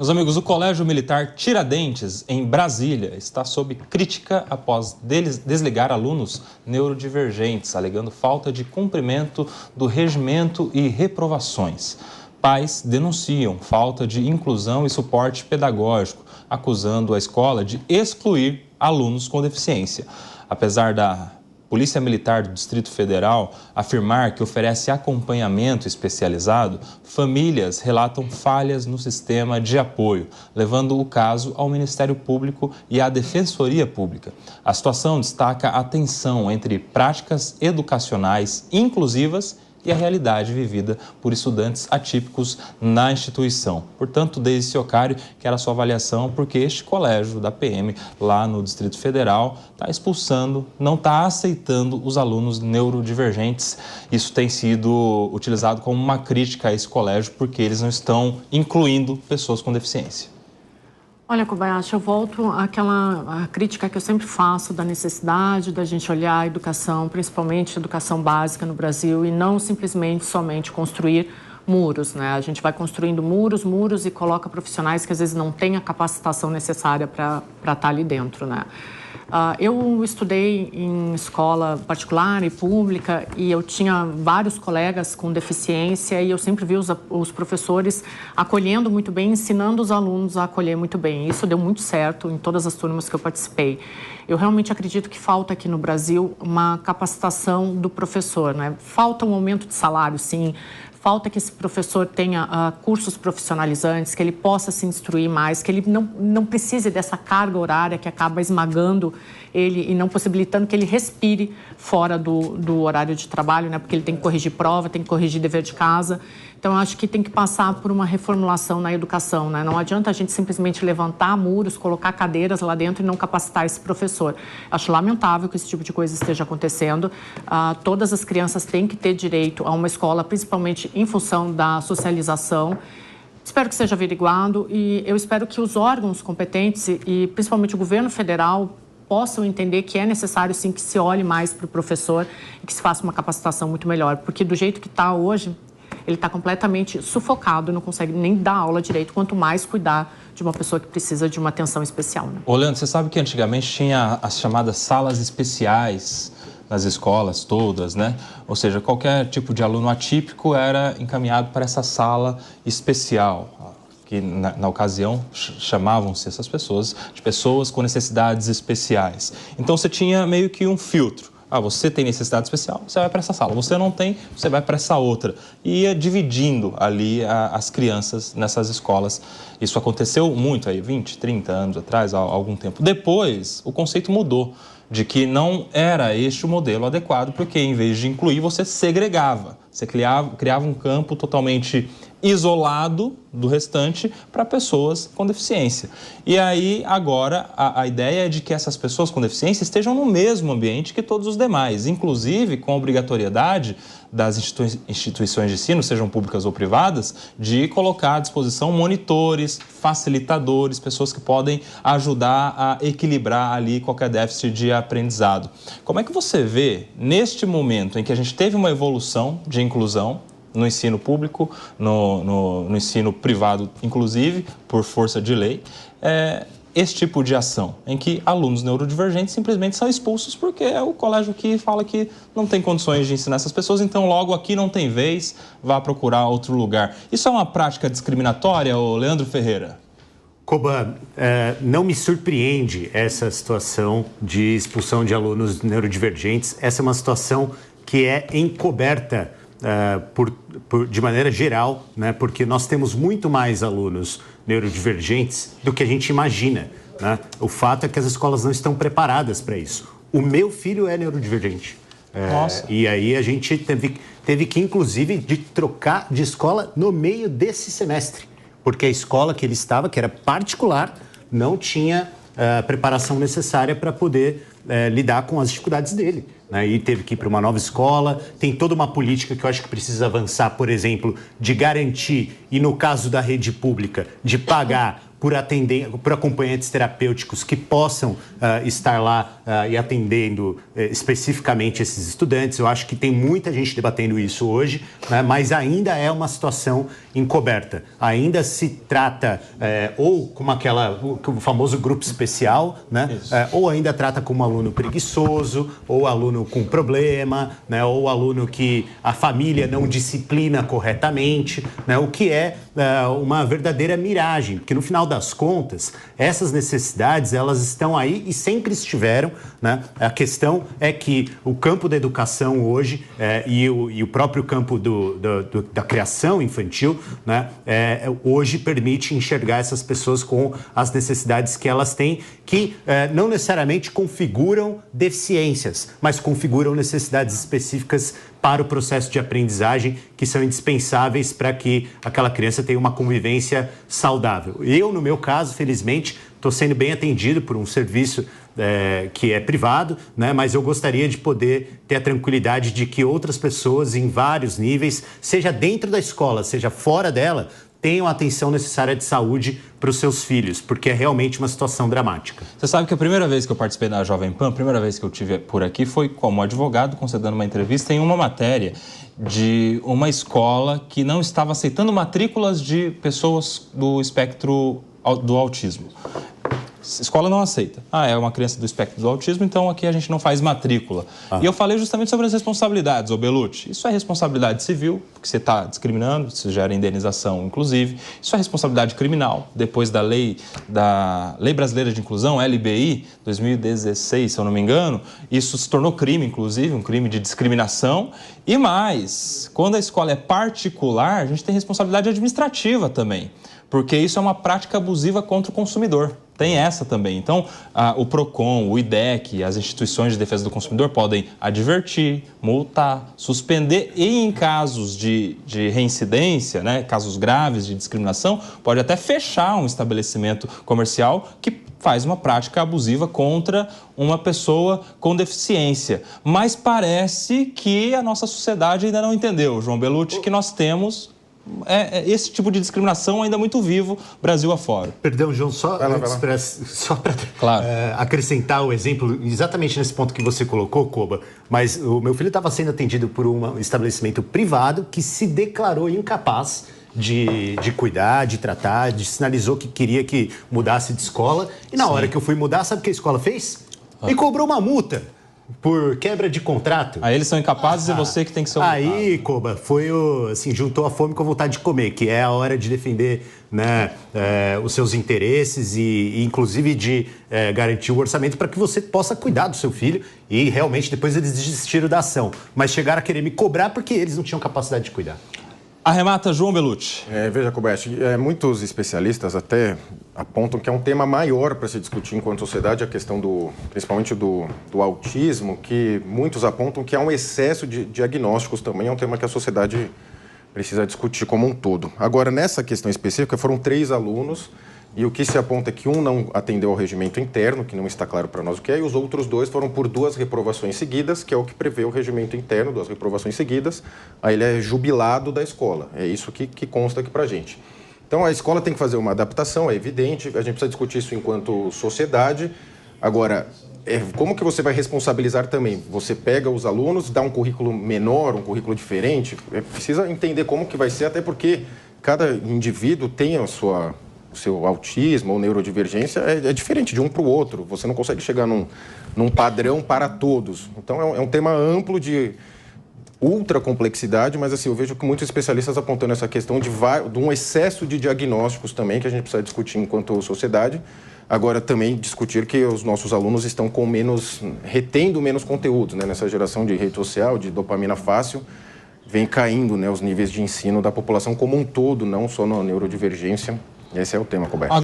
Meus amigos, o Colégio Militar Tiradentes, em Brasília, está sob crítica após desligar alunos neurodivergentes, alegando falta de cumprimento do regimento e reprovações. Pais denunciam falta de inclusão e suporte pedagógico, acusando a escola de excluir alunos com deficiência. Apesar da Polícia Militar do Distrito Federal afirmar que oferece acompanhamento especializado, famílias relatam falhas no sistema de apoio, levando o caso ao Ministério Público e à Defensoria Pública. A situação destaca a tensão entre práticas educacionais inclusivas e a realidade vivida por estudantes atípicos na instituição. Portanto, Deise Ciocário, quero a sua avaliação, porque este colégio da PM, lá no Distrito Federal, está expulsando, não está aceitando os alunos neurodivergentes. Isso tem sido utilizado como uma crítica a esse colégio, porque eles não estão incluindo pessoas com deficiência. Olha, Kobayashi, eu volto àquela crítica que eu sempre faço da necessidade da gente olhar a educação, principalmente a educação básica no Brasil, e não simplesmente somente construir muros, né? A gente vai construindo muros e coloca profissionais que às vezes não têm a capacitação necessária para estar ali dentro, né? Eu estudei em escola particular e pública e eu tinha vários colegas com deficiência e eu sempre vi os professores acolhendo muito bem, ensinando os alunos a acolher muito bem. Isso deu muito certo em todas as turmas que eu participei. Eu realmente acredito que falta aqui no Brasil uma capacitação do professor, né? Falta um aumento de salário, sim. Falta que esse professor tenha cursos profissionalizantes, que ele possa se instruir mais, que ele não precise dessa carga horária que acaba esmagando ele e não possibilitando que ele respire fora do horário de trabalho, né? Porque ele tem que corrigir prova, tem que corrigir dever de casa. Então, eu acho que tem que passar por uma reformulação na educação, né? Não adianta a gente simplesmente levantar muros, colocar cadeiras lá dentro e não capacitar esse professor. Acho lamentável que esse tipo de coisa esteja acontecendo. Todas as crianças têm que ter direito a uma escola, principalmente em função da socialização. Espero que seja averiguado e eu espero que os órgãos competentes e principalmente o governo federal possam entender que é necessário, sim, que se olhe mais para o professor e que se faça uma capacitação muito melhor, porque do jeito que está hoje, ele está completamente sufocado, não consegue nem dar aula direito, quanto mais cuidar de uma pessoa que precisa de uma atenção especial, né? Ô, Leandro, você sabe que antigamente tinha as chamadas salas especiais nas escolas todas, né? Ou seja, qualquer tipo de aluno atípico era encaminhado para essa sala especial, que na ocasião chamavam-se essas pessoas de pessoas com necessidades especiais. Então você tinha meio que um filtro. Você tem necessidade especial, você vai para essa sala. Você não tem, você vai para essa outra. E ia dividindo ali as crianças nessas escolas. Isso aconteceu muito aí, 20, 30 anos atrás, há algum tempo. Depois, o conceito mudou, de que não era este o modelo adequado, porque em vez de incluir, você segregava. Você criava um campo totalmente isolado do restante para pessoas com deficiência. E aí, agora, a ideia é de que essas pessoas com deficiência estejam no mesmo ambiente que todos os demais, inclusive com a obrigatoriedade das instituições de ensino, sejam públicas ou privadas, de colocar à disposição monitores, facilitadores, pessoas que podem ajudar a equilibrar ali qualquer déficit de aprendizado. Como é que você vê, neste momento em que a gente teve uma evolução de inclusão, no ensino público, no ensino privado, inclusive, por força de lei, esse tipo de ação, em que alunos neurodivergentes simplesmente são expulsos porque é o colégio que fala que não tem condições de ensinar essas pessoas, então logo aqui não tem vez, vá procurar outro lugar. Isso é uma prática discriminatória, Leandro Ferreira? Koba, não me surpreende essa situação de expulsão de alunos neurodivergentes. Essa é uma situação que é encoberta de maneira geral, né? Porque nós temos muito mais alunos neurodivergentes do que a gente imagina, né? O fato é que as escolas não estão preparadas para isso. O meu filho é neurodivergente. E aí a gente teve que, inclusive, de trocar de escola no meio desse semestre, porque a escola que ele estava, que era particular, não tinha a preparação necessária para poder lidar com as dificuldades dele, né? E teve que ir para uma nova escola. Tem toda uma política que eu acho que precisa avançar, por exemplo, de garantir, e no caso da rede pública, de pagar por acompanhantes terapêuticos que possam estar lá e atendendo especificamente esses estudantes. Eu acho que tem muita gente debatendo isso hoje, né, mas ainda é uma situação encoberta. Ainda se trata ou como o famoso grupo especial, né, ou ainda trata como aluno preguiçoso, ou aluno com problema, né, ou aluno que a família não disciplina corretamente, né, o que é uma verdadeira miragem, porque no final das contas, essas necessidades, elas estão aí e sempre estiveram, né? A questão é que o campo da educação hoje e o próprio campo da criação infantil, né, hoje permite enxergar essas pessoas com as necessidades que elas têm, que não necessariamente configuram deficiências, mas configuram necessidades específicas para o processo de aprendizagem que são indispensáveis para que aquela criança tenha uma convivência saudável. Eu, no meu caso, felizmente, estou sendo bem atendido por um serviço que é privado, né? Mas eu gostaria de poder ter a tranquilidade de que outras pessoas em vários níveis, seja dentro da escola, seja fora dela, tenham a atenção necessária de saúde para os seus filhos, porque é realmente uma situação dramática. Você sabe que a primeira vez que eu participei da Jovem Pan, a primeira vez que eu estive por aqui foi como advogado, concedendo uma entrevista em uma matéria de uma escola que não estava aceitando matrículas de pessoas do espectro do autismo. A escola não aceita. É uma criança do espectro do autismo, então aqui a gente não faz matrícula. E eu falei justamente sobre as responsabilidades, Belucci. Isso é responsabilidade civil, porque você está discriminando, você gera indenização, inclusive. Isso é responsabilidade criminal, depois da Lei Brasileira de Inclusão, LBI, 2016, se eu não me engano. Isso se tornou crime, inclusive, um crime de discriminação. E mais, quando a escola é particular, a gente tem responsabilidade administrativa também, porque isso é uma prática abusiva contra o consumidor. Tem essa também. Então, o PROCON, o IDEC, as instituições de defesa do consumidor podem advertir, multar, suspender e, em casos de reincidência, né, casos graves de discriminação, pode até fechar um estabelecimento comercial que faz uma prática abusiva contra uma pessoa com deficiência. Mas parece que a nossa sociedade ainda não entendeu, João Belucci, que nós temos esse tipo de discriminação ainda muito vivo, Brasil afora. Perdão, João, só para claro. Acrescentar o exemplo, exatamente nesse ponto que você colocou, Koba, mas o meu filho estava sendo atendido por um estabelecimento privado que se declarou incapaz de cuidar, de tratar, sinalizou que queria que mudasse de escola, e na hora que eu fui mudar, sabe o que a escola fez? Me cobrou uma multa por quebra de contrato. Aí eles são incapazes e você que tem que ser o Aí, Koba, foi juntou a fome com a vontade de comer, que é a hora de defender, né, os seus interesses e inclusive de garantir o orçamento para que você possa cuidar do seu filho, e realmente depois eles desistiram da ação, mas chegaram a querer me cobrar porque eles não tinham capacidade de cuidar. Arremata, João Belucci. Veja, Kobayashi, muitos especialistas até apontam que é um tema maior para se discutir enquanto sociedade, a questão principalmente do autismo, que muitos apontam que há um excesso de diagnósticos também, é um tema que a sociedade precisa discutir como um todo. Agora, nessa questão específica, foram 3 alunos, e o que se aponta é que um não atendeu ao regimento interno, que não está claro para nós o que é, e os outros 2 foram por 2 reprovações seguidas, que é o que prevê o regimento interno, 2 reprovações seguidas, aí ele é jubilado da escola. É isso que consta aqui para a gente. Então, a escola tem que fazer uma adaptação, é evidente, a gente precisa discutir isso enquanto sociedade. Agora, como que você vai responsabilizar também? Você pega os alunos, dá um currículo menor, um currículo diferente, precisa entender como que vai ser, até porque cada indivíduo tem o seu autismo ou neurodivergência é diferente de um para o outro. Você não consegue chegar num padrão para todos. Então, é um tema amplo de ultra complexidade, mas assim, eu vejo que muitos especialistas apontando essa questão de um excesso de diagnósticos também, que a gente precisa discutir enquanto sociedade. Agora, também discutir que os nossos alunos estão retendo menos conteúdos, né? Nessa geração de rede social, de dopamina fácil, vem caindo, né, os níveis de ensino da população como um todo, não só na neurodivergência. Esse é o tema, Kobayashi.